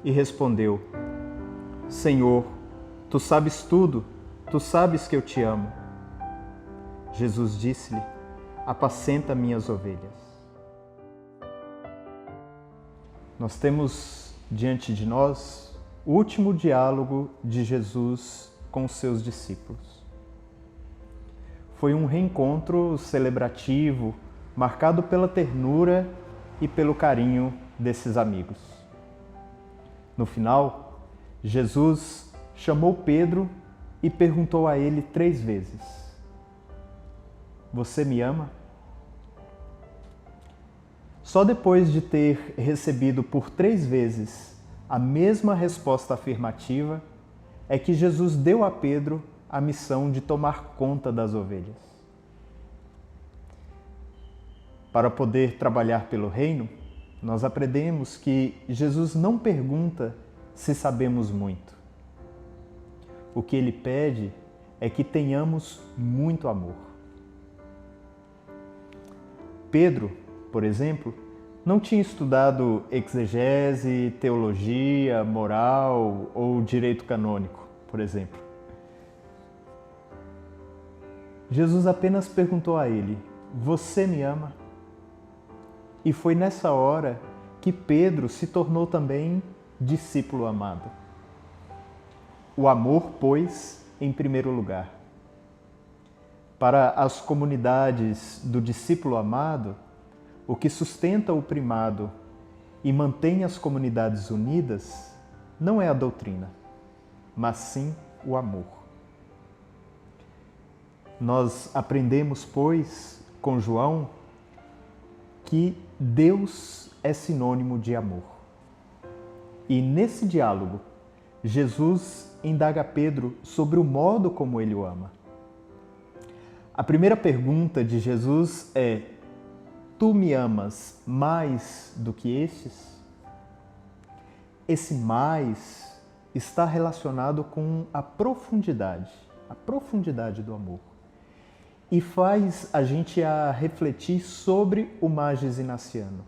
E respondeu: Senhor, tu sabes tudo, tu sabes que eu te amo. Jesus disse-lhe: apacenta minhas ovelhas. Nós temos diante de nós o último diálogo de Jesus com os seus discípulos. Foi um reencontro celebrativo, marcado pela ternura e pelo carinho desses amigos. No final, Jesus chamou Pedro e perguntou a ele 3 vezes: Você me ama? Só depois de ter recebido por 3 vezes a mesma resposta afirmativa é que Jesus deu a Pedro a missão de tomar conta das ovelhas. Para poder trabalhar pelo reino, nós aprendemos que Jesus não pergunta se sabemos muito. O que ele pede é que tenhamos muito amor. Pedro, por exemplo, não tinha estudado exegese, teologia, moral ou direito canônico, por exemplo. Jesus apenas perguntou a ele: Você me ama? E foi nessa hora que Pedro se tornou também discípulo amado. O amor, pois, em primeiro lugar. Para as comunidades do discípulo amado, o que sustenta o primado e mantém as comunidades unidas não é a doutrina, mas sim o amor. Nós aprendemos, pois, com João, que Deus é sinônimo de amor. E nesse diálogo, Jesus indaga Pedro sobre o modo como ele o ama. A primeira pergunta de Jesus é: Tu me amas mais do que estes? Esse mais está relacionado com a profundidade do amor. E faz a gente refletir sobre o magis inaciano,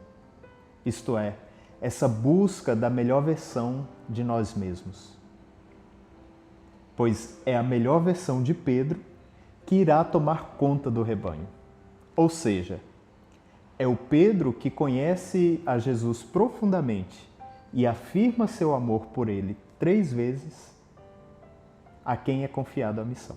isto é, essa busca da melhor versão de nós mesmos. Pois é a melhor versão de Pedro que irá tomar conta do rebanho. Ou seja, é o Pedro que conhece a Jesus profundamente e afirma seu amor por ele 3 vezes, a quem é confiada a missão.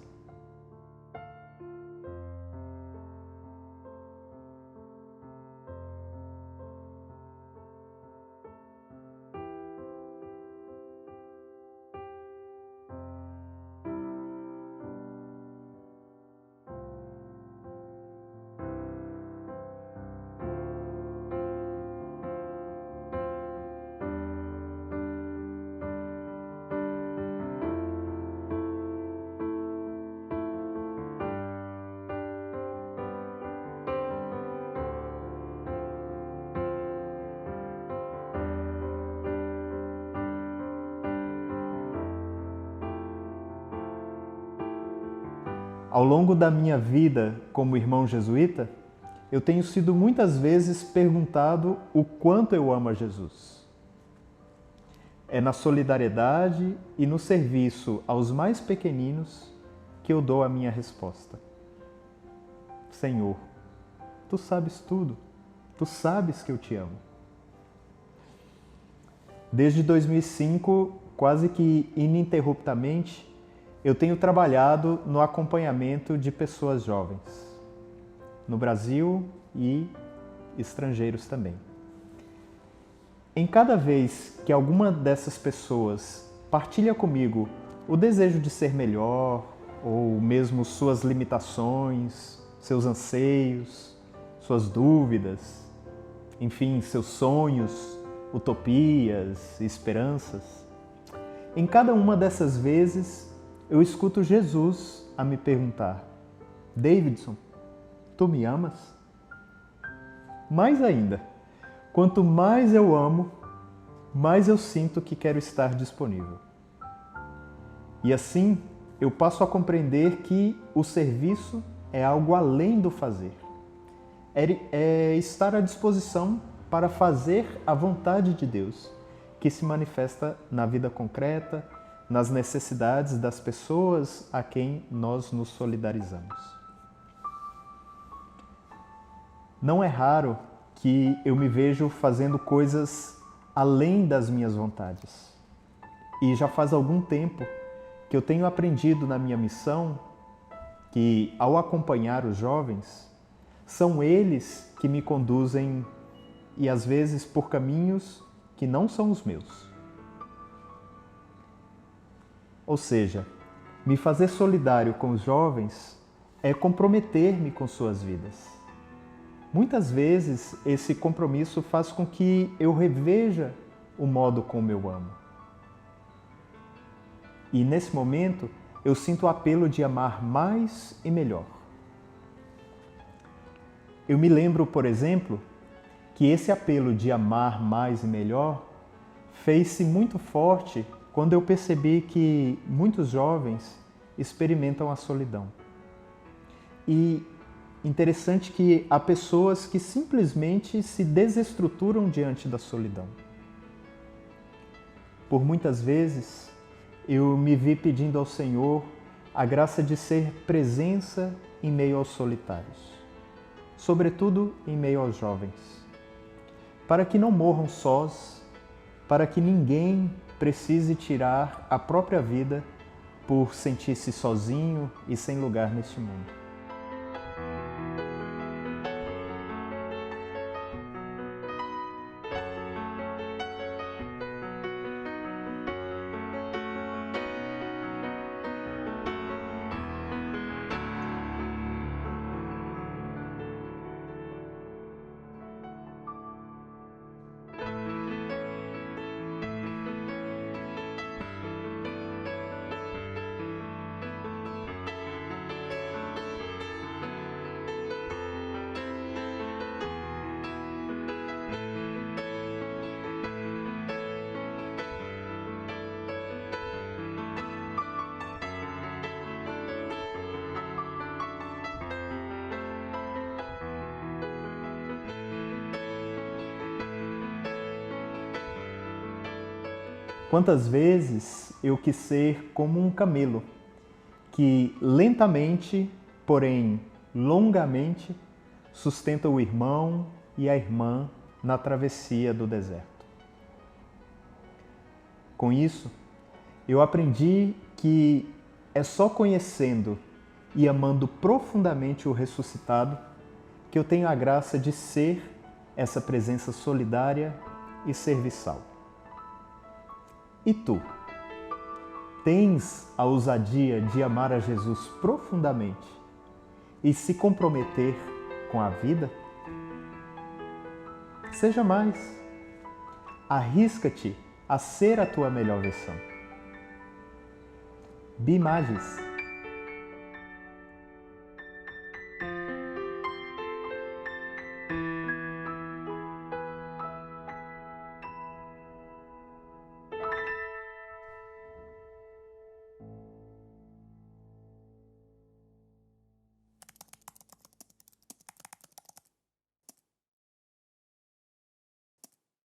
Ao longo da minha vida como irmão jesuíta, eu tenho sido muitas vezes perguntado o quanto eu amo a Jesus. É na solidariedade e no serviço aos mais pequeninos que eu dou a minha resposta. Senhor, Tu sabes tudo, Tu sabes que eu te amo. Desde 2005, quase que ininterruptamente, eu tenho trabalhado no acompanhamento de pessoas jovens, no Brasil e estrangeiros também. Em cada vez que alguma dessas pessoas partilha comigo o desejo de ser melhor, ou mesmo suas limitações, seus anseios, suas dúvidas, enfim, seus sonhos, utopias, esperanças. Em cada uma dessas vezes, eu escuto Jesus a me perguntar: Davidson, tu me amas? Mais ainda, quanto mais eu amo, mais eu sinto que quero estar disponível. E assim, eu passo a compreender que o serviço é algo além do fazer. É estar à disposição para fazer a vontade de Deus, que se manifesta na vida concreta, nas necessidades das pessoas a quem nós nos solidarizamos. Não é raro que eu me vejo fazendo coisas além das minhas vontades. E já faz algum tempo que eu tenho aprendido na minha missão que, ao acompanhar os jovens, são eles que me conduzem e às vezes por caminhos que não são os meus. Ou seja, me fazer solidário com os jovens é comprometer-me com suas vidas. Muitas vezes esse compromisso faz com que eu reveja o modo como eu amo. E nesse momento eu sinto o apelo de amar mais e melhor. Eu me lembro, por exemplo, que esse apelo de amar mais e melhor fez-se muito forte quando eu percebi que muitos jovens experimentam a solidão. E interessante que há pessoas que simplesmente se desestruturam diante da solidão. Por muitas vezes, eu me vi pedindo ao Senhor a graça de ser presença em meio aos solitários, sobretudo em meio aos jovens, para que não morram sós, para que ninguém precise tirar a própria vida por sentir-se sozinho e sem lugar neste mundo. Quantas vezes eu quis ser como um camelo, que lentamente, porém longamente, sustenta o irmão e a irmã na travessia do deserto. Com isso, eu aprendi que é só conhecendo e amando profundamente o ressuscitado que eu tenho a graça de ser essa presença solidária e serviçal. E tu? Tens a ousadia de amar a Jesus profundamente e se comprometer com a vida? Seja mais. Arrisca-te a ser a tua melhor versão. Be Magis.